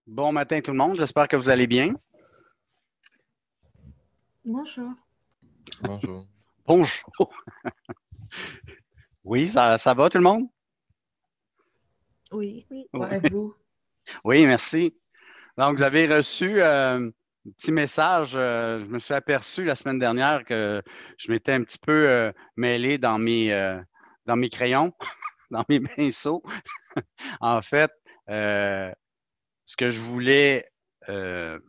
Bon matin tout le monde, j'espère que vous allez bien. Bonjour. Bonjour. Bonjour. Oui, ça va tout le monde? Oui. Oui, Ouais, vous. oui, merci. Donc, vous avez reçu un petit message. Je me suis aperçu la semaine dernière que je m'étais un petit peu mêlé dans mes crayons, dans mes pinceaux. En fait, euh, ce que je voulais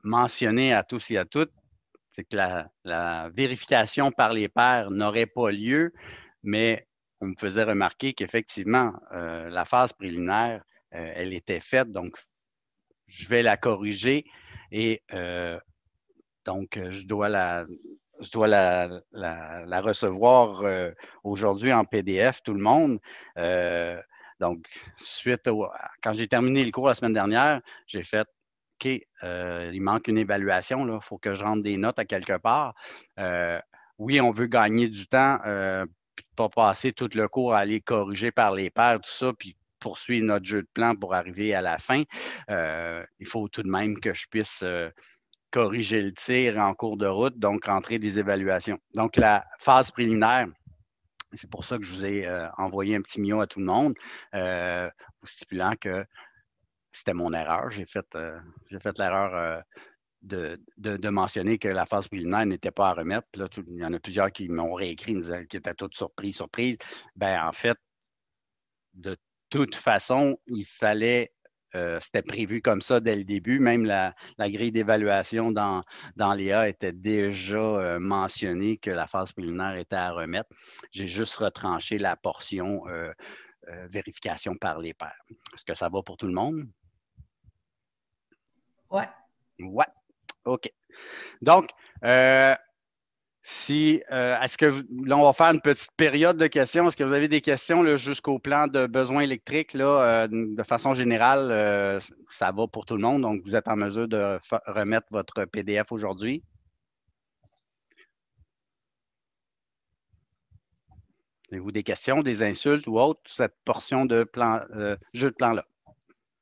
mentionner à tous et à toutes, c'est que la vérification par les pairs n'aurait pas lieu, mais on me faisait remarquer qu'effectivement, la phase préliminaire, elle était faite, donc je vais la corriger et donc je dois la recevoir aujourd'hui en PDF, tout le monde. Euh, donc, quand j'ai terminé le cours la semaine dernière, j'ai fait OK, il manque une évaluation, il faut que je rentre des notes à quelque part. Euh, oui, on veut gagner du temps, puis pas passer tout le cours à aller corriger par les pairs, tout ça, puis poursuivre notre jeu de plan pour arriver à la fin. Il faut tout de même que je puisse corriger le tir en cours de route, donc rentrer des évaluations. Donc, la phase préliminaire, c'est pour ça que je vous ai envoyé un petit mio à tout le monde, vous stipulant que c'était mon erreur. J'ai fait l'erreur de mentionner que la phase préliminaire n'était pas à remettre. Puis là, il y en a plusieurs qui m'ont réécrit, qui étaient toutes surprises. Ben, en fait, de toute façon, il fallait c'était prévu comme ça dès le début. Même la grille d'évaluation dans l'IA était déjà mentionnée que la phase préliminaire était à remettre. J'ai juste retranché la portion vérification par les pairs. Est-ce que ça va pour tout le monde? Ouais. Ouais. OK. Donc, est-ce que là, on va faire une petite période de questions. Est-ce que vous avez des questions là, jusqu'au plan de besoins électriques? Là, de façon générale, ça va pour tout le monde. Donc, vous êtes en mesure de remettre votre PDF aujourd'hui. Avez-vous des questions, des insultes ou autres, cette portion de jeu de plan-là?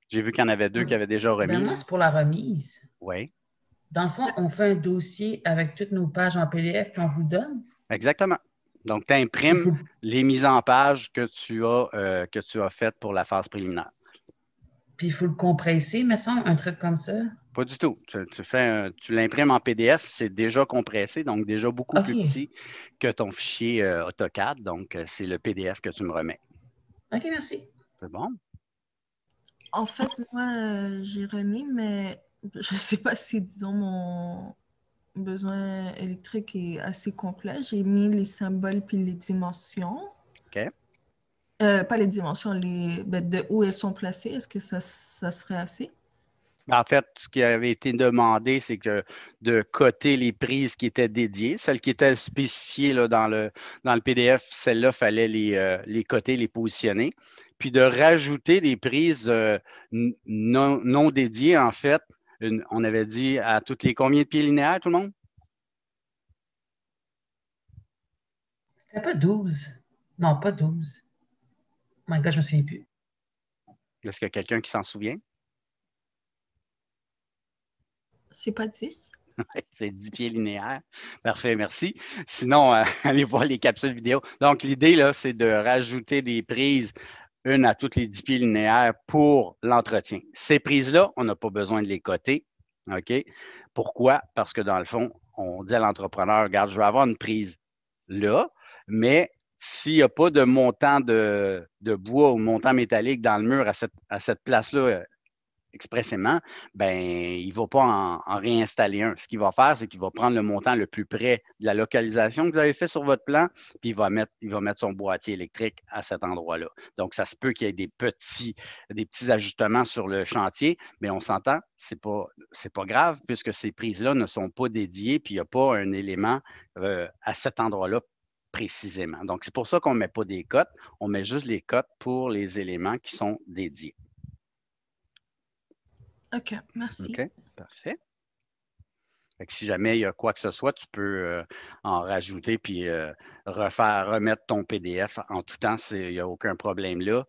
J'ai vu qu'il y en avait deux qui avaient déjà Ben remis. moi, c'est pour la remise. Oui, Dans le fond, on fait un dossier avec toutes nos pages en PDF puis on vous le donne. exactement. Donc, tu Puis il imprimes faut, les mises en page que tu as faites pour la phase préliminaire. puis il faut le compresser, me semble, un truc comme ça. Pas du tout. Tu l'imprimes en PDF, c'est déjà compressé, donc déjà beaucoup plus OK. petit que ton fichier AutoCAD. Donc, c'est le PDF que tu me remets. OK, merci. C'est bon? En fait, moi, j'ai remis, mais je ne sais pas si, disons, mon besoin électrique est assez complet. J'ai mis les symboles puis les dimensions. OK. Pas les dimensions, de où elles sont placées. Est-ce que ça serait assez? En fait, ce qui avait été demandé, c'est que de coter les prises qui étaient dédiées, celles qui étaient spécifiées là, dans le PDF, celles-là, il fallait les coter, les positionner. Puis de rajouter des prises non dédiées, en fait, on avait dit à toutes les combien de pieds linéaires, tout le monde? C'était pas 12. Non, pas 12. Oh my God, je me souviens plus. Est-ce qu'il y a quelqu'un qui s'en souvient? C'est pas 10? C'est 10 pieds linéaires. Parfait, merci. Sinon, allez voir les capsules vidéo. Donc, l'idée, là, c'est de rajouter des prises, une à toutes les 10 pieds linéaires pour l'entretien. Ces prises-là, on n'a pas besoin de les coter. OK? Pourquoi? Parce que dans le fond, on dit à l'entrepreneur, regarde, je vais avoir une prise là, mais s'il n'y a pas de montant de bois ou montant métallique dans le mur à cette place-là expressément, ben, il ne va pas en réinstaller un. Ce qu'il va faire, c'est qu'il va prendre le montant le plus près de la localisation que vous avez fait sur votre plan, puis il va mettre son boîtier électrique à cet endroit-là. Donc, ça se peut qu'il y ait des petits ajustements sur le chantier, mais on s'entend, c'est pas grave puisque ces prises-là ne sont pas dédiées, puis il n'y a pas un élément à cet endroit-là précisément. Donc, c'est pour ça qu'on ne met pas des cotes, on met juste les cotes pour les éléments qui sont dédiés. OK, merci. OK, parfait. Fait que si jamais il y a quoi que ce soit, tu peux en rajouter puis remettre ton PDF en tout temps. Il n'y a aucun problème là.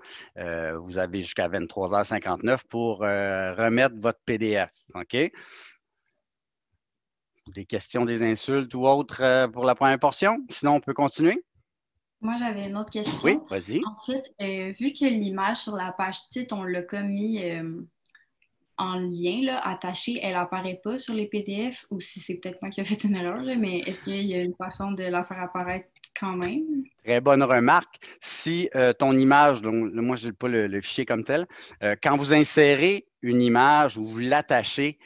Vous avez jusqu'à 23h59 pour remettre votre PDF. OK? Des questions, des insultes ou autres pour la première portion? Sinon, on peut continuer? Moi, j'avais une autre Oui, question. vas-y. En fait, vu que l'image sur la page titre, on l'a commis en lien, là, attaché, elle apparaît pas sur les PDF, ou si c'est peut-être moi qui ai fait une erreur, là, mais est-ce qu'il y a une façon de la faire apparaître quand même? Très bonne remarque. Si ton image, donc moi je n'ai pas le fichier comme tel, quand vous insérez une image ou vous l'attachez,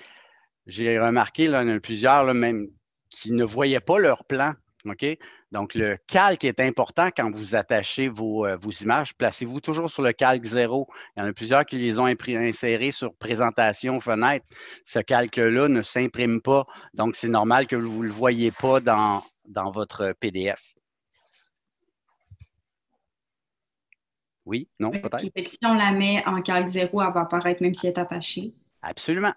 j'ai remarqué, là, il y en a plusieurs là, même qui ne voyaient pas leur plan. OK? Donc, le calque est important quand vous attachez vos images. Placez-vous toujours sur le calque 0. Il y en a plusieurs qui les ont insérés sur présentation, fenêtre. Ce calque-là ne s'imprime pas. Donc, c'est normal que vous ne le voyez pas dans votre PDF. Oui, non, peut-être? Fait que si on la met en calque 0, elle va apparaître même si elle est attachée. Absolument.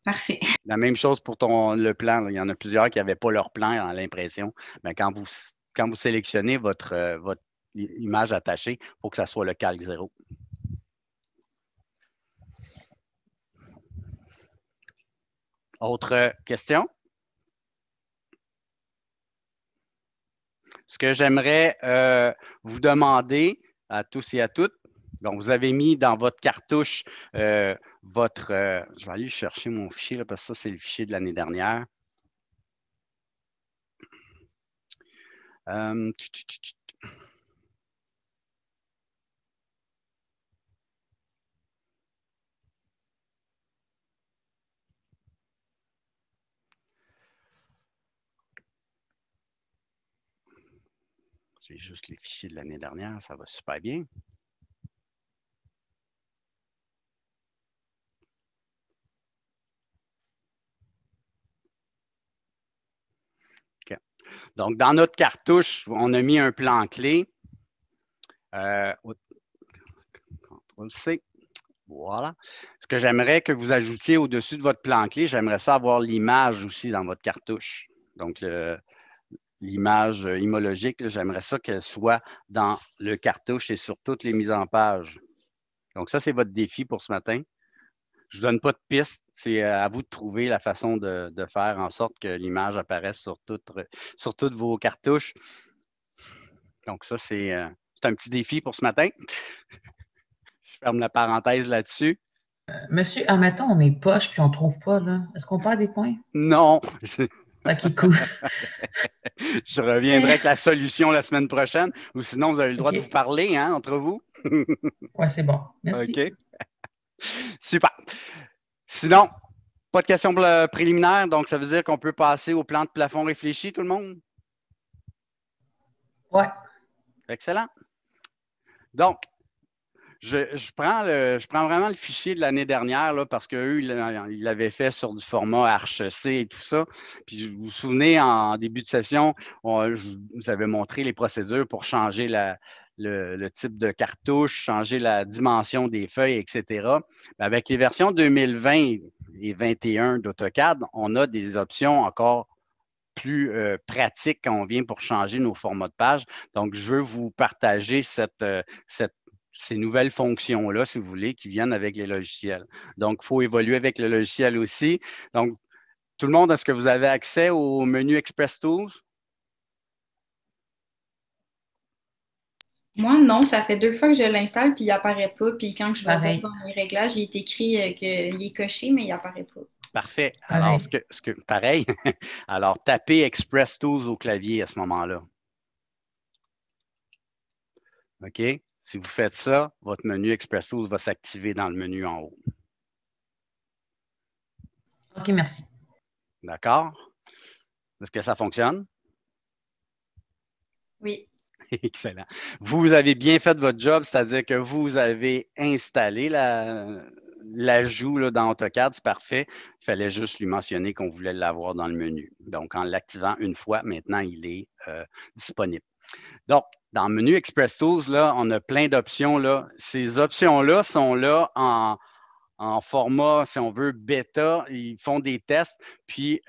Parfait. La même chose pour le plan. Là. Il y en a plusieurs qui n'avaient pas leur plan à l'impression. Mais quand vous sélectionnez votre image attachée, il faut que ça soit le calque 0. Autre question? Ce que j'aimerais vous demander à tous et à toutes, donc vous avez mis dans votre cartouche je vais aller chercher mon fichier là, parce que ça, c'est le fichier de l'année dernière. J'ai juste les fichiers de l'année dernière, ça va super bien. Okay. Donc, dans notre cartouche, on a mis un plan clé. CTRL-C. Voilà. Ce que j'aimerais que vous ajoutiez au-dessus de votre plan clé, j'aimerais ça avoir l'image aussi dans votre cartouche. Donc, l'image imologique, j'aimerais ça qu'elle soit dans le cartouche et sur toutes les mises en page. Donc, ça, c'est votre défi pour ce matin. Je ne vous donne pas de piste. C'est à vous de trouver la façon de faire en sorte que l'image apparaisse sur toutes vos cartouches. Donc, ça, c'est un petit défi pour ce matin. Je ferme la parenthèse là-dessus. Monsieur, admettons, on est poche puis on ne trouve pas, là. Est-ce qu'on perd des points? Non. OK, cool. Je reviendrai avec la solution la semaine prochaine, ou sinon, vous avez le droit de vous parler entre vous. Oui, c'est bon. Merci. OK. Super. Sinon, pas de questions préliminaires, donc ça veut dire qu'on peut passer au plan de plafond réfléchi, tout le monde? Oui. Excellent. Donc, je prends vraiment le fichier de l'année dernière là, parce qu'eux, ils l'avaient fait sur du format Arch-C et tout ça. Puis vous vous souvenez, en début de session, je vous avais montré les procédures pour changer le type de cartouche, changer la dimension des feuilles, etc. Avec les versions 2020 et 2021 d'AutoCAD, on a des options encore plus pratiques quand on vient pour changer nos formats de page. Donc, je veux vous partager ces nouvelles fonctions-là, si vous voulez, qui viennent avec les logiciels. Donc, il faut évoluer avec le logiciel aussi. Donc, tout le monde, est-ce que vous avez accès au menu Express Tools? Moi, non, ça fait 2 fois que je l'installe, puis il n'apparaît pas. Puis quand je vais voir Pareil. dans mes réglages, il est écrit qu'il est coché, mais il n'apparaît pas. Parfait. Pareil. Alors, pareil. Alors, tapez Express Tools au clavier à ce moment-là. OK? Si vous faites ça, votre menu Express Tools va s'activer dans le menu en haut. OK, merci. D'accord? Est-ce que ça fonctionne? Oui. Excellent. Vous avez bien fait votre job, c'est-à-dire que vous avez installé l'ajout dans AutoCAD, c'est parfait. Il fallait juste lui mentionner qu'on voulait l'avoir dans le menu. Donc, en l'activant une fois, maintenant, il est disponible. Donc, dans le menu Express Tools, là, on a plein d'options. Ces options-là sont là en format, si on veut, bêta. Ils font des tests, puis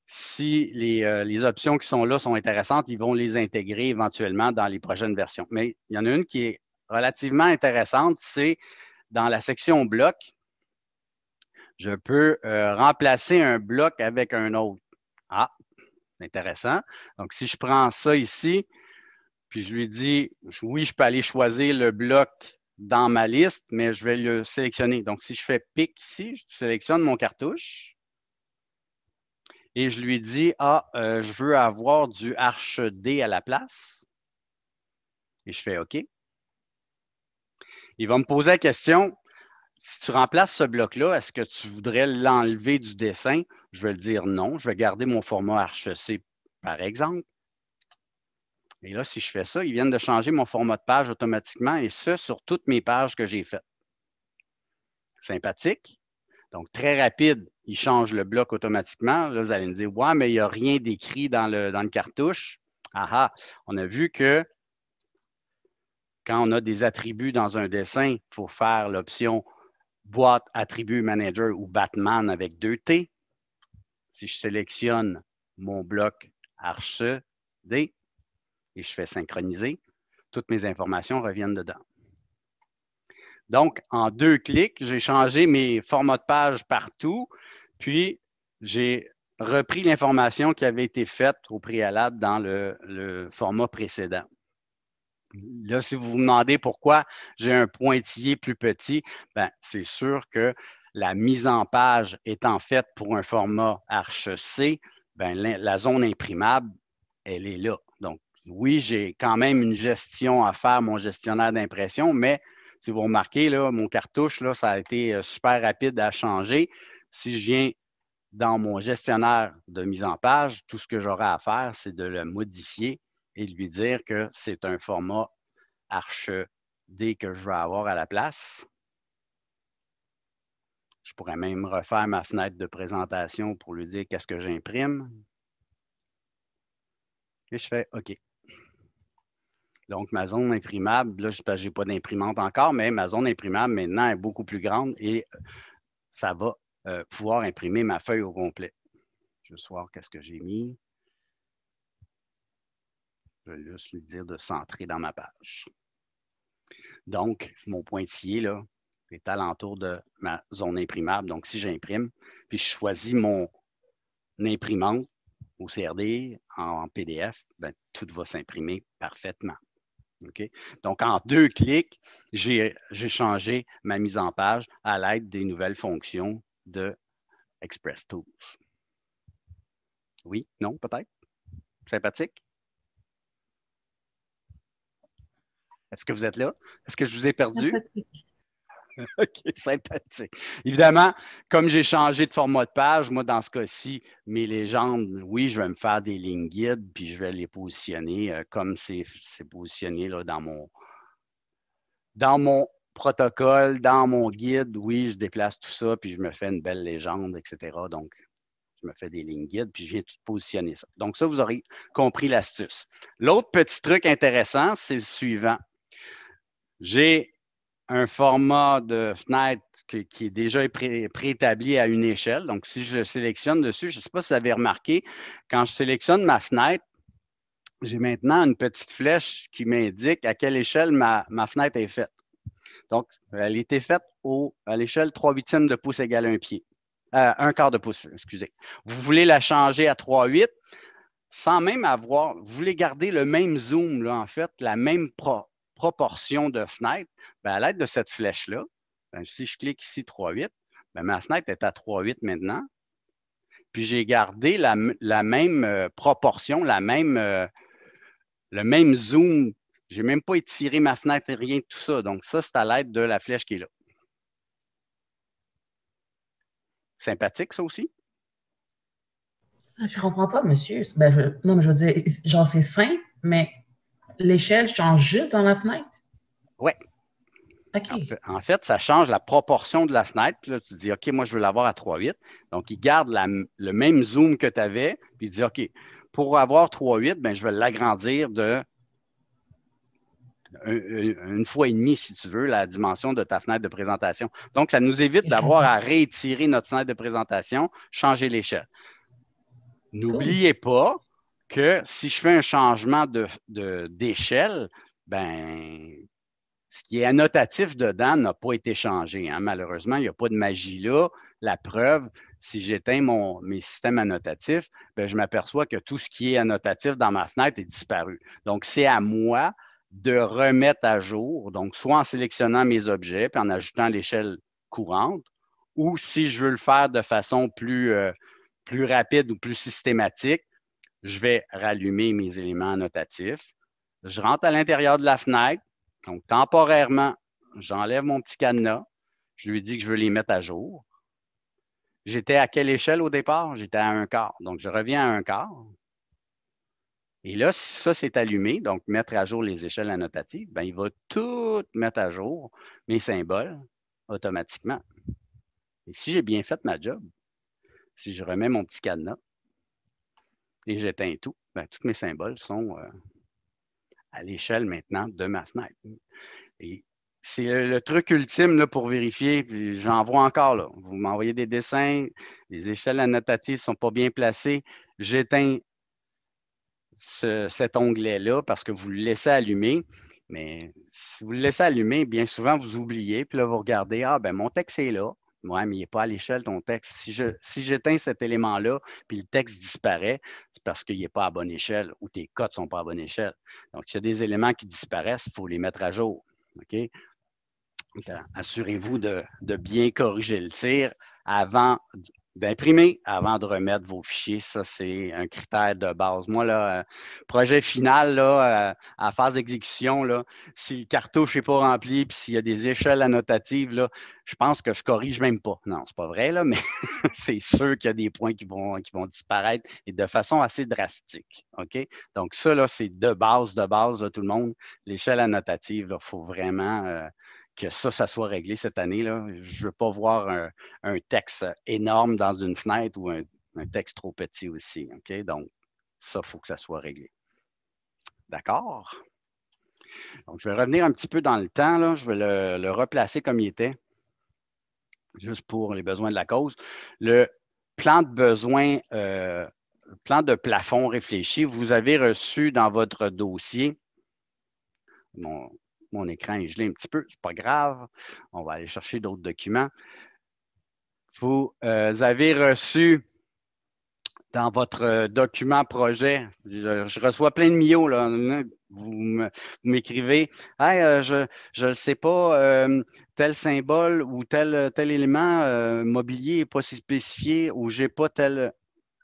si les options qui sont là sont intéressantes, ils vont les intégrer éventuellement dans les prochaines versions. Mais il y en a une qui est relativement intéressante, c'est dans la section bloc, je peux remplacer un bloc avec un autre. Ah, intéressant. Donc, si je prends ça ici, puis je lui dis, oui, je peux aller choisir le bloc dans ma liste, mais je vais le sélectionner. Donc, si je fais pic ici, je sélectionne mon cartouche et je lui dis, je veux avoir du arche D à la place. Et je fais OK. Il va me poser la question, si tu remplaces ce bloc-là, est-ce que tu voudrais l'enlever du dessin? Je vais le dire non. Je vais garder mon format arche C, par exemple. Et là, si je fais ça, ils viennent de changer mon format de page automatiquement et ce, sur toutes mes pages que j'ai faites. Sympathique. Donc, très rapide, il change le bloc automatiquement. Là, vous allez me dire, ouais, mais il n'y a rien d'écrit dans le cartouche. Ah, on a vu que quand on a des attributs dans un dessin, il faut faire l'option boîte attribut manager ou Batman avec 2 T. Si je sélectionne mon bloc arche D et je fais synchroniser, toutes mes informations reviennent dedans. Donc, en 2 clics, j'ai changé mes formats de page partout, puis j'ai repris l'information qui avait été faite au préalable dans le format précédent. Là, si vous vous demandez pourquoi j'ai un pointillé plus petit, ben, c'est sûr que la mise en page étant faite pour un format arche C, ben, la zone imprimable, elle est là. Donc, oui, j'ai quand même une gestion à faire, mon gestionnaire d'impression, mais si vous remarquez, là, mon cartouche, là, ça a été super rapide à changer. Si je viens dans mon gestionnaire de mise en page, tout ce que j'aurai à faire, c'est de le modifier et de lui dire que c'est un format arche D que je veux avoir à la place. Je pourrais même refaire ma fenêtre de présentation pour lui dire qu'est-ce que j'imprime. Et je fais OK. Donc, ma zone imprimable, là, je n'ai pas d'imprimante encore, mais ma zone imprimable maintenant est beaucoup plus grande et ça va pouvoir imprimer ma feuille au complet. Je vais voir qu'est-ce que j'ai mis. Je vais juste lui dire de centrer dans ma page. Donc, mon pointillé là, est alentour de ma zone imprimable. Donc, si j'imprime, puis je choisis mon imprimante au CRD en PDF, ben, tout va s'imprimer parfaitement. Okay? Donc, en 2 clics, j'ai changé ma mise en page à l'aide des nouvelles fonctions de Express Tools. Oui? Non? Peut-être? Sympathique? Est-ce que vous êtes là? Est-ce que je vous ai perdu? Sympathique. OK, sympathique. Évidemment, comme j'ai changé de format de page, moi, dans ce cas-ci, mes légendes, oui, je vais me faire des lignes guides, puis je vais les positionner comme c'est positionné là, dans mon protocole, dans mon guide. Oui, je déplace tout ça, puis je me fais une belle légende, etc. Donc, je me fais des lignes guides, puis je viens tout positionner ça. Donc, ça, vous aurez compris l'astuce. L'autre petit truc intéressant, c'est le suivant. J'ai un format de fenêtre qui est déjà préétabli à une échelle. Donc, si je sélectionne dessus, je ne sais pas si vous avez remarqué, quand je sélectionne ma fenêtre, j'ai maintenant une petite flèche qui m'indique à quelle échelle ma fenêtre est faite. Donc, elle a été faite à l'échelle 3/8 de pouce égale 1 pied. 1/4 de pouce, excusez. Vous voulez la changer à 3/8 sans même avoir, vous voulez garder le même zoom, là, en fait, la même proportion de fenêtre, bien, à l'aide de cette flèche-là, bien, si je clique ici 3/8, bien, ma fenêtre est à 3/8 maintenant. Puis j'ai gardé la même proportion, le même zoom. Je n'ai même pas étiré ma fenêtre et rien de tout ça. Donc, ça, c'est à l'aide de la flèche qui est là. Sympathique, ça aussi? Je ne comprends pas, monsieur. Ben, non, mais je veux dire, genre, c'est simple, mais l'échelle change juste dans la fenêtre? Oui. OK. En fait, ça change la proportion de la fenêtre. Puis là, tu dis, OK, moi, je veux l'avoir à 3/8. Donc, il garde le même zoom que tu avais. Puis il dit, OK, pour avoir 3/8, ben, je vais l'agrandir de une fois et demie, si tu veux, la dimension de ta fenêtre de présentation. Donc, ça nous évite d'avoir à réétirer notre fenêtre de présentation, changer l'échelle. N'oubliez pas que si je fais un changement d'échelle, ben, ce qui est annotatif dedans n'a pas été changé. Hein. Malheureusement, il n'y a pas de magie là. La preuve, si j'éteins mes systèmes annotatifs, ben, je m'aperçois que tout ce qui est annotatif dans ma fenêtre est disparu. Donc, c'est à moi de remettre à jour, donc soit en sélectionnant mes objets puis en ajoutant l'échelle courante, ou si je veux le faire de façon plus rapide ou plus systématique, je vais rallumer mes éléments annotatifs. Je rentre à l'intérieur de la fenêtre. Donc, temporairement, j'enlève mon petit cadenas. Je lui dis que je veux les mettre à jour. J'étais à quelle échelle au départ? J'étais à 1/4. Donc, je reviens à 1/4. Et là, si ça c'est allumé, donc mettre à jour les échelles annotatives, bien, il va tout mettre à jour, mes symboles, automatiquement. Et si j'ai bien fait ma job, si je remets mon petit cadenas et j'éteins tout, bien, tous mes symboles sont à l'échelle maintenant de ma fenêtre. Et c'est le truc ultime là, pour vérifier, puis j'en vois encore là. Vous m'envoyez des dessins, les échelles annotatives ne sont pas bien placées, j'éteins cet onglet-là parce que vous le laissez allumer. Mais si vous le laissez allumer, bien souvent, vous oubliez. Puis là, vous regardez, ah, ben mon texte est là. Oui, mais il n'est pas à l'échelle, ton texte. Si j'éteins cet élément-là, puis le texte disparaît, c'est parce qu'il n'est pas à bonne échelle ou tes codes ne sont pas à bonne échelle. Donc, il y a des éléments qui disparaissent, il faut les mettre à jour. OK? Assurez-vous de bien corriger le tir avant d'imprimer, avant de remettre vos fichiers. Ça, c'est un critère de base. Moi, là, projet final, là, à phase d'exécution, là, si le cartouche n'est pas rempli puis s'il y a des échelles annotatives, là, je pense que je ne corrige même pas. Non, ce n'est pas vrai, là, mais c'est sûr qu'il y a des points qui vont disparaître et de façon assez drastique. OK? Donc, ça, là, c'est de base, là, tout le monde. L'échelle annotative, il faut vraiment que ça soit réglé cette année. Là. Je ne veux pas voir un texte énorme dans une fenêtre ou un texte trop petit aussi. OK? Donc, ça, il faut que ça soit réglé. D'accord? Donc, je vais revenir un petit peu dans le temps. Là. Je vais le replacer comme il était, juste pour les besoins de la cause. Le plan de besoin, plan de plafond réfléchi, vous avez reçu dans votre dossier. Mon écran est gelé un petit peu, c'est pas grave. On va aller chercher d'autres documents. Vous avez reçu dans votre document projet, je reçois plein de miaux, là. Vous m'écrivez, hey, je ne sais pas, tel symbole ou tel élément mobilier n'est pas spécifié ou je n'ai pas tel.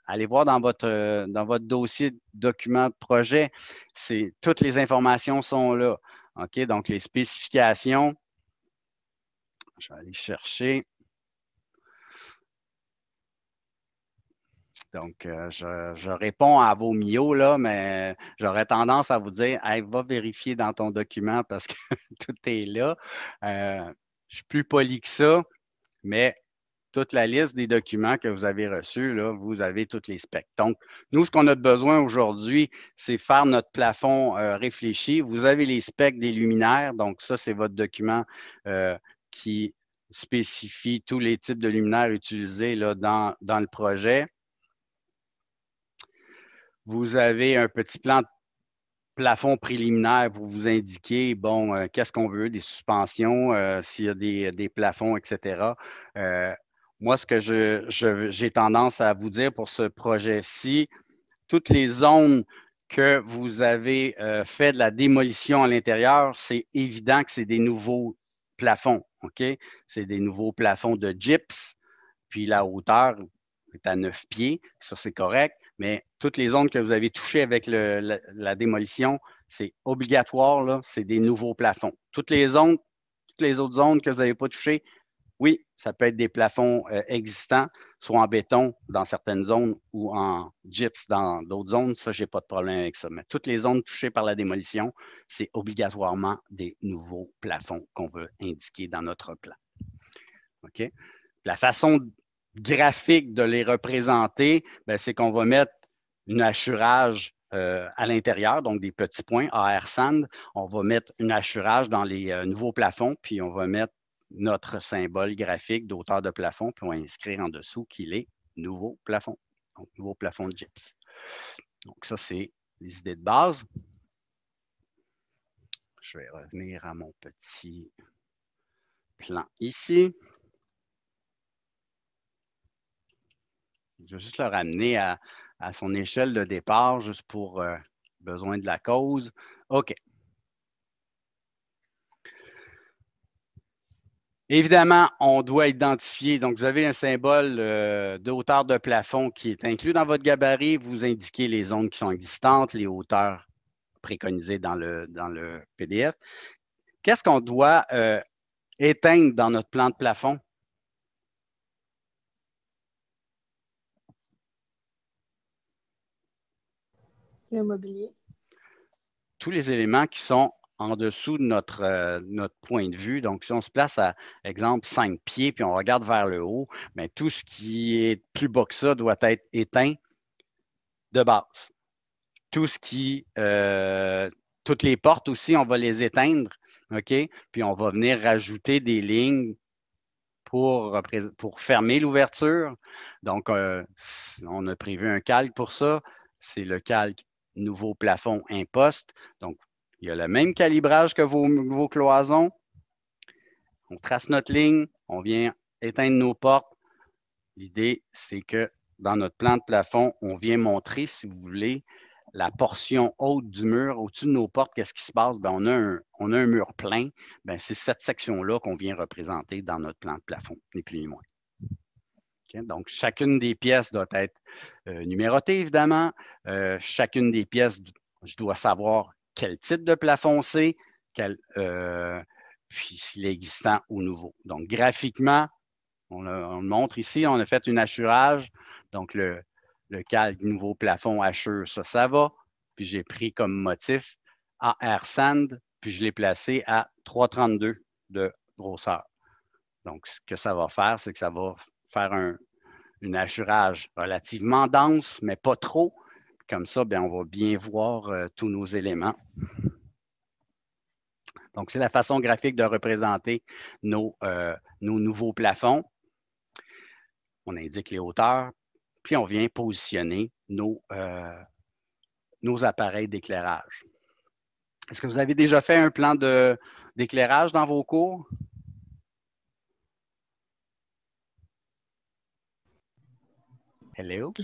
Allez voir dans votre dossier de document de projet, toutes les informations sont là. OK, donc les spécifications, je vais aller chercher. Donc, je réponds à vos miaux, là, mais j'aurais tendance à vous dire, hey, va vérifier dans ton document parce que tout est là. Je suis plus poli que ça, mais toute la liste des documents que vous avez reçus, là, vous avez tous les specs. Donc, nous, ce qu'on a besoin aujourd'hui, c'est faire notre plafond réfléchi. Vous avez les specs des luminaires. Donc, ça, c'est votre document qui spécifie tous les types de luminaires utilisés là, dans le projet. Vous avez un petit plan de plafond préliminaire pour vous indiquer, bon, qu'est-ce qu'on veut, des suspensions, s'il y a des plafonds, etc. Moi, ce que j'ai tendance à vous dire pour ce projet-ci, toutes les zones que vous avez fait de la démolition à l'intérieur, c'est évident que c'est des nouveaux plafonds, OK? C'est des nouveaux plafonds de gyps, puis la hauteur est à 9 pieds, ça c'est correct, mais toutes les zones que vous avez touchées avec la démolition, c'est obligatoire, là, c'est des nouveaux plafonds. Toutes les autres zones que vous n'avez pas touchées, oui, ça peut être des plafonds existants, soit en béton dans certaines zones ou en gyps dans d'autres zones. Ça, je n'ai pas de problème avec ça. Mais toutes les zones touchées par la démolition, c'est obligatoirement des nouveaux plafonds qu'on veut indiquer dans notre plan. OK? La façon graphique de les représenter, c'est qu'on va mettre un hachurage à l'intérieur, donc des petits points AR Sand. On va mettre une hachurage dans les nouveaux plafonds, puis on va mettre notre symbole graphique d'auteur de plafond, puis on va inscrire en dessous qu'il est nouveau plafond. Donc, nouveau plafond de gyps. Donc, ça, c'est les idées de base. Je vais revenir à mon petit plan ici. Je vais juste le ramener à son échelle de départ, juste pour besoin de la cause. OK. Évidemment, on doit identifier, donc vous avez un symbole de hauteur de plafond qui est inclus dans votre gabarit. Vous indiquez les zones qui sont existantes, les hauteurs préconisées dans le PDF. Qu'est-ce qu'on doit éteindre dans notre plan de plafond? Le mobilier. Tous les éléments qui sont en dessous de notre point de vue. Donc, si on se place à, exemple, 5 pieds, puis on regarde vers le haut, bien, tout ce qui est plus bas que ça doit être éteint de base. Tout ce qui, toutes les portes aussi, on va les éteindre, OK? Puis on va venir rajouter des lignes pour fermer l'ouverture. Donc, on a prévu un calque pour ça. C'est le calque nouveau plafond imposte. Donc, il y a le même calibrage que vos cloisons. On trace notre ligne, on vient éteindre nos portes. L'idée, c'est que dans notre plan de plafond, on vient montrer, si vous voulez, la portion haute du mur, au-dessus de nos portes, qu'est-ce qui se passe? Bien, on a un mur plein. Bien, c'est cette section-là qu'on vient représenter dans notre plan de plafond, ni plus ni moins. Okay? Donc, chacune des pièces doit être numérotée, évidemment. Chacune des pièces, je dois savoir quel type de plafond c'est, puis s'il est existant ou nouveau. Donc, graphiquement, on le montre ici, on a fait une hachurage. Donc, le calque nouveau plafond hacheux, ça va. Puis, j'ai pris comme motif AR Sand, puis je l'ai placé à 3,32 de grosseur. Donc, ce que ça va faire, c'est que ça va faire une hachurage relativement dense, mais pas trop. Comme ça, bien, on va bien voir tous nos éléments. Donc, c'est la façon graphique de représenter nos nouveaux plafonds. On indique les hauteurs, puis on vient positionner nos appareils d'éclairage. Est-ce que vous avez déjà fait un plan d'éclairage dans vos cours? Hello?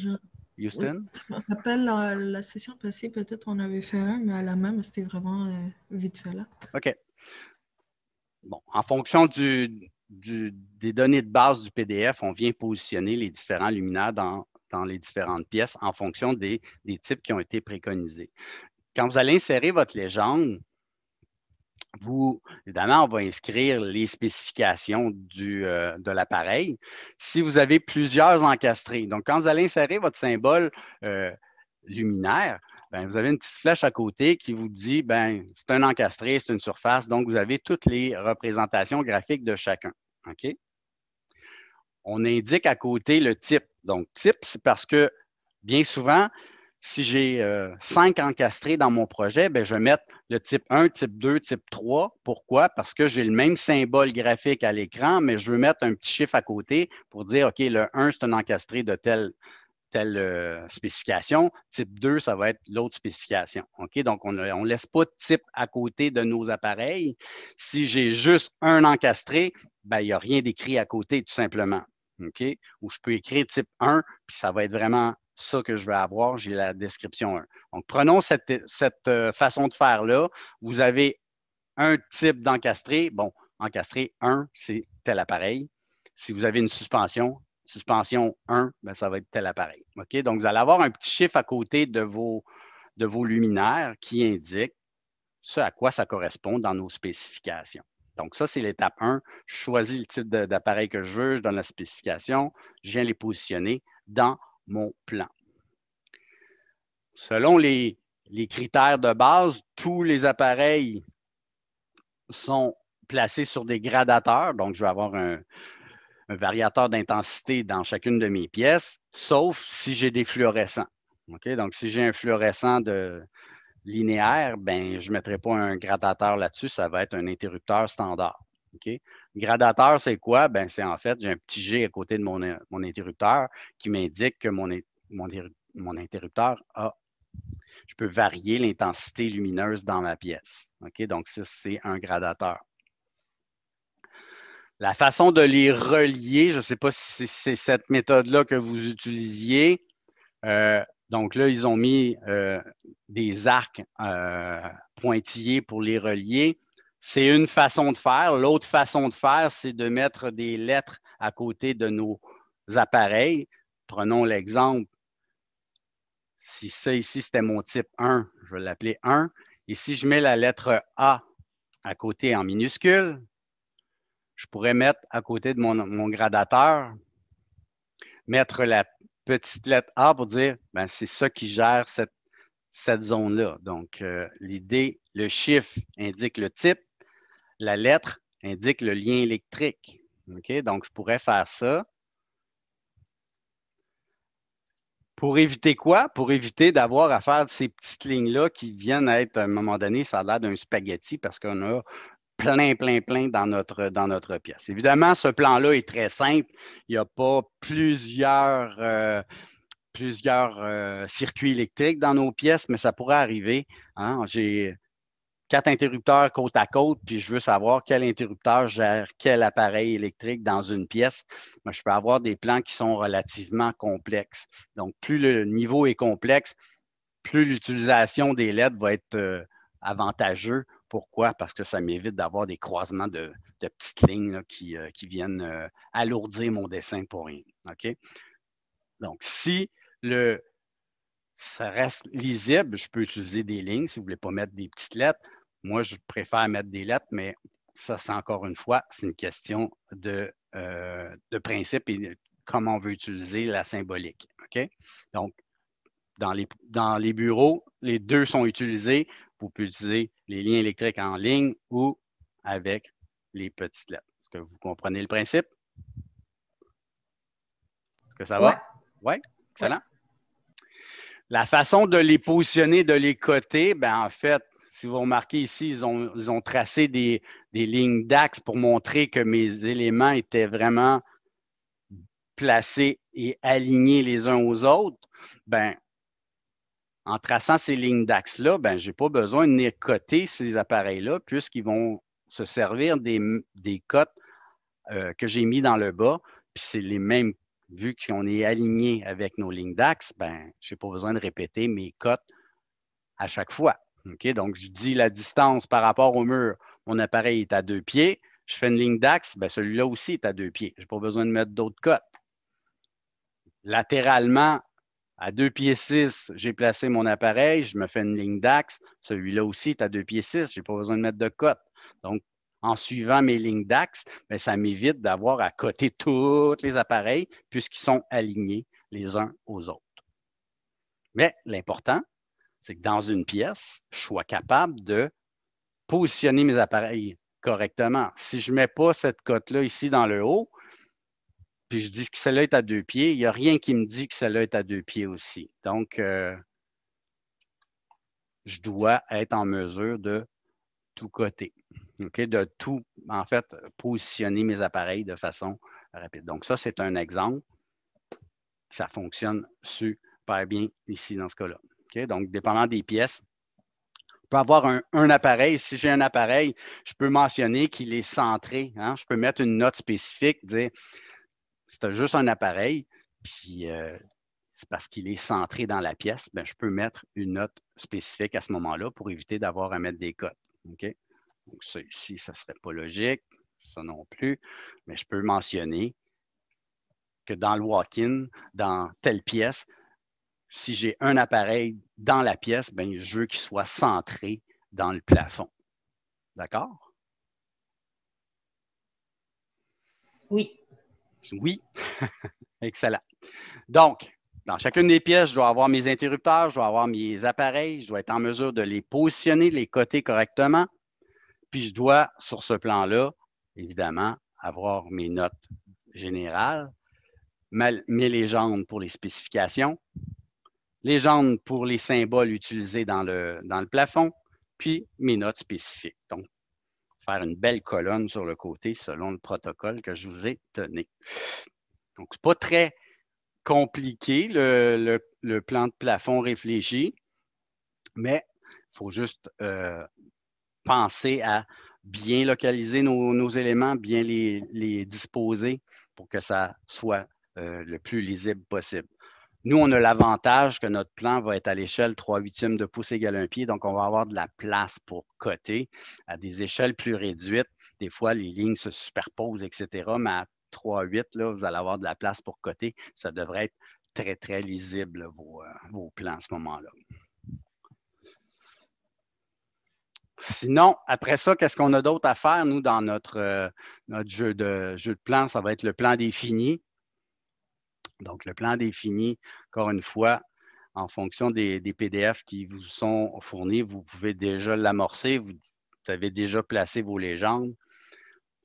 Houston? Je me rappelle la session passée, peut-être on avait fait un, mais à la même, c'était vraiment vite fait là. OK. Bon, en fonction des données de base du PDF, on vient positionner les différents luminaires dans les différentes pièces en fonction des types qui ont été préconisés. Quand vous allez insérer votre légende, évidemment, on va inscrire les spécifications de l'appareil. Si vous avez plusieurs encastrés, donc quand vous allez insérer votre symbole luminaire, bien, vous avez une petite flèche à côté qui vous dit, bien, c'est un encastré, c'est une surface, donc vous avez toutes les représentations graphiques de chacun. OK? On indique à côté le type. Donc, type, c'est parce que bien souvent, si j'ai 5 encastrés dans mon projet, bien, je vais mettre le type 1, type 2, type 3. Pourquoi? Parce que j'ai le même symbole graphique à l'écran, mais je veux mettre un petit chiffre à côté pour dire, OK, le 1, c'est un encastré de telle spécification. Type 2, ça va être l'autre spécification. OK? Donc, on ne laisse pas de type à côté de nos appareils. Si j'ai juste un encastré, bien, il n'y a rien d'écrit à côté, tout simplement. OK? Ou je peux écrire type 1, puis ça va être vraiment ça que je vais avoir, j'ai la description 1. Donc, prenons cette façon de faire-là. Vous avez un type d'encastré. Bon, encastré 1, c'est tel appareil. Si vous avez une suspension 1, bien, ça va être tel appareil. OK? Donc, vous allez avoir un petit chiffre à côté de vos luminaires qui indique ce à quoi ça correspond dans nos spécifications. Donc, ça, c'est l'étape 1. Je choisis le type d'appareil que je veux, je donne la spécification, je viens les positionner dans mon plan. Selon les critères de base, tous les appareils sont placés sur des gradateurs. Donc, je vais avoir un variateur d'intensité dans chacune de mes pièces, sauf si j'ai des fluorescents. OK? Donc, si j'ai un fluorescent linéaire, ben, je ne mettrai pas un gradateur là-dessus, ça va être un interrupteur standard. OK? Gradateur, c'est quoi? Ben, c'est en fait, j'ai un petit G à côté de mon interrupteur qui m'indique que mon interrupteur je peux varier l'intensité lumineuse dans ma pièce. OK? Donc, ça, c'est un gradateur. La façon de les relier, je ne sais pas si c'est cette méthode-là que vous utilisiez. Donc là, ils ont mis des arcs pointillés pour les relier. C'est une façon de faire. L'autre façon de faire, c'est de mettre des lettres à côté de nos appareils. Prenons l'exemple. Si ça ici, c'était mon type 1, je vais l'appeler 1. Et si je mets la lettre A à côté en minuscule, je pourrais mettre à côté de mon gradateur, mettre la petite lettre A pour dire, ben, c'est ça qui gère cette zone-là. Donc, l'idée, le chiffre indique le type, la lettre indique le lien électrique. OK? Donc, je pourrais faire ça. Pour éviter quoi? Pour éviter d'avoir à faire ces petites lignes-là qui viennent à être, à un moment donné, ça a l'air d'un spaghetti parce qu'on a plein dans notre pièce. Évidemment, ce plan-là est très simple. Il n'y a pas plusieurs circuits électriques dans nos pièces, mais ça pourrait arriver. Hein? J'ai 4 interrupteurs côte à côte, puis je veux savoir quel interrupteur gère quel appareil électrique dans une pièce. Mais je peux avoir des plans qui sont relativement complexes. Donc, plus le niveau est complexe, plus l'utilisation des LED va être avantageux. Pourquoi? Parce que ça m'évite d'avoir des croisements de petites lignes là, qui viennent alourdir mon dessin pour rien. OK? Donc, si ça reste lisible, je peux utiliser des lignes si vous ne voulez pas mettre des petites lettres. Moi, je préfère mettre des lettres, mais ça, c'est encore une fois, c'est une question de principe et de comment on veut utiliser la symbolique. OK? Donc, dans les bureaux, les deux sont utilisés. Vous pouvez utiliser les liens électriques en ligne ou avec les petites lettres. Est-ce que vous comprenez le principe? Est-ce que ça va? Oui? Excellent. Ouais. La façon de les positionner de les côtés, ben en fait, si vous remarquez ici, ils ont tracé des lignes d'axe pour montrer que mes éléments étaient vraiment placés et alignés les uns aux autres. Ben, en traçant ces lignes d'axe-là, ben, je n'ai pas besoin de venir coter ces appareils-là puisqu'ils vont se servir des cotes que j'ai mis dans le bas. Puis c'est les mêmes, vu qu'on est aligné avec nos lignes d'axe, ben, je n'ai pas besoin de répéter mes cotes à chaque fois. Okay? Donc, je dis la distance par rapport au mur. Mon appareil est à 2 pieds. Je fais une ligne d'axe, ben, celui-là aussi est à 2 pieds. Je n'ai pas besoin de mettre d'autres cotes. Latéralement, à 2 pieds 6, j'ai placé mon appareil, je me fais une ligne d'axe. Celui-là aussi est à 2 pieds 6, je n'ai pas besoin de mettre de cote. Donc, en suivant mes lignes d'axe, ben, ça m'évite d'avoir à coter tous les appareils puisqu'ils sont alignés les uns aux autres. Mais l'important, c'est que dans une pièce, je sois capable de positionner mes appareils correctement. Si je ne mets pas cette cote-là ici dans le haut, puis je dis que celle-là est à 2 pieds, il n'y a rien qui me dit que celle-là est à 2 pieds aussi. Donc, je dois être en mesure de tout coter. Okay? De tout, en fait, positionner mes appareils de façon rapide. Donc, ça, c'est un exemple. Ça fonctionne super bien ici dans ce cas-là. Okay? Donc, dépendant des pièces, je peux avoir un appareil. Si j'ai un appareil, je peux mentionner qu'il est centré. Hein? Je peux mettre une note spécifique, dire c'est juste un appareil, puis c'est parce qu'il est centré dans la pièce, bien, je peux mettre une note spécifique à ce moment-là pour éviter d'avoir à mettre des cotes. Okay? Donc, ça ici, ça ne serait pas logique, ça non plus, mais je peux mentionner que dans le walk-in, dans telle pièce, si j'ai un appareil dans la pièce, bien, je veux qu'il soit centré dans le plafond. D'accord? Oui. Oui. Excellent. Donc, dans chacune des pièces, je dois avoir mes interrupteurs, je dois avoir mes appareils, je dois être en mesure de les positionner, de les coter correctement. Puis je dois, sur ce plan-là, évidemment, avoir mes notes générales, mes légendes pour les spécifications, légende pour les symboles utilisés dans le plafond, puis mes notes spécifiques. Donc, faire une belle colonne sur le côté selon le protocole que je vous ai donné. Donc, ce n'est pas très compliqué, le plan de plafond réfléchi, mais il faut juste penser à bien localiser nos éléments, bien les disposer pour que ça soit le plus lisible possible. Nous, on a l'avantage que notre plan va être à l'échelle 3/8 de pouce égale 1 pied, donc on va avoir de la place pour coter. À des échelles plus réduites, des fois, les lignes se superposent, etc., mais à 3/8, là, vous allez avoir de la place pour coter. Ça devrait être très, très lisible, vos plans à ce moment-là. Sinon, après ça, qu'est-ce qu'on a d'autre à faire, nous, dans notre jeu de plan? Ça va être le plan défini. Donc, le plan défini, encore une fois, en fonction des PDF qui vous sont fournis, vous pouvez déjà l'amorcer. Vous avez déjà placé vos légendes.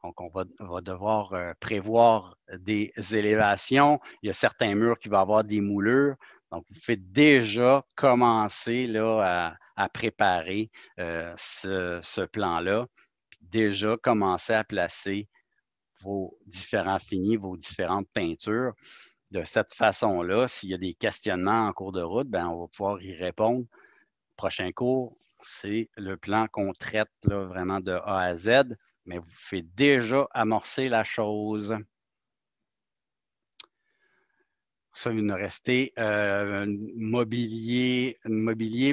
Donc, on va devoir prévoir des élévations. Il y a certains murs qui vont avoir des moulures. Donc, vous faites déjà commencer là, à préparer ce plan-là. Puis déjà commencer à placer vos différents finis, vos différentes peintures. De cette façon-là, s'il y a des questionnements en cours de route, ben, on va pouvoir y répondre. Prochain cours, c'est le plan qu'on traite là, vraiment de A à Z, mais vous faites déjà amorcer la chose. Ça, il nous restait mobilier,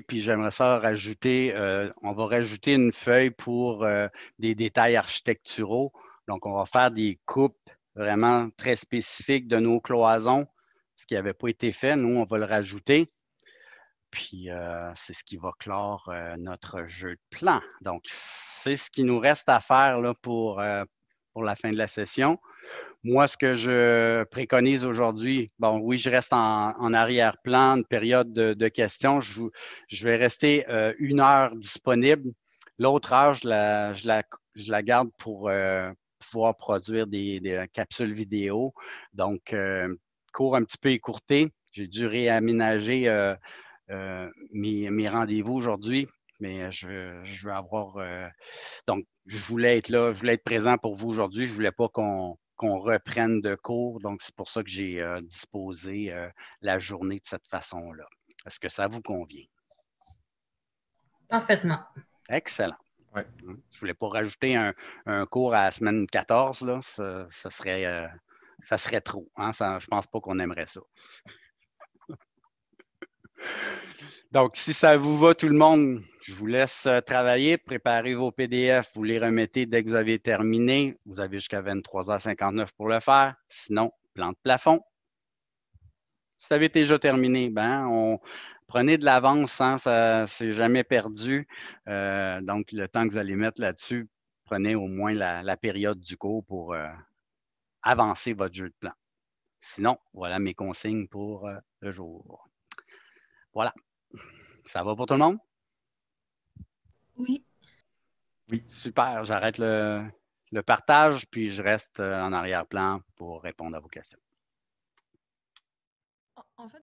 puis j'aimerais ça rajouter, on va rajouter une feuille pour des détails architecturaux. Donc, on va faire des coupes vraiment très spécifiques de nos cloisons, ce qui n'avait pas été fait. Nous, on va le rajouter. Puis, c'est ce qui va clore notre jeu de plan. Donc, c'est ce qui nous reste à faire là, pour la fin de la session. Moi, ce que je préconise aujourd'hui, bon, oui, je reste en arrière-plan, une période de questions. Je vais rester 1 heure disponible. L'autre heure, je la garde pour pouvoir produire des capsules vidéo. Donc, cours un petit peu écourté. J'ai dû réaménager mes rendez-vous aujourd'hui, mais je veux avoir... donc, je voulais être là, je voulais être présent pour vous aujourd'hui. Je ne voulais pas qu'on reprenne de cours. Donc, c'est pour ça que j'ai disposé la journée de cette façon-là. Est-ce que ça vous convient? Parfaitement. Excellent. Ouais. Je ne voulais pas rajouter un cours à la semaine 14, là. Ça serait trop. Hein? Je ne pense pas qu'on aimerait ça. Donc, si ça vous va, tout le monde, je vous laisse travailler, préparer vos PDF, vous les remettez dès que vous avez terminé. Vous avez jusqu'à 23h59 pour le faire. Sinon, plan de plafond. Si vous avez déjà terminé, prenez de l'avance, hein, ça c'est jamais perdu. Donc, le temps que vous allez mettre là-dessus, prenez au moins la période du cours pour avancer votre jeu de plan. Sinon, voilà mes consignes pour le jour. Voilà. Ça va pour tout le monde? Oui. Oui. Super, j'arrête le partage, puis je reste en arrière-plan pour répondre à vos questions. En fait,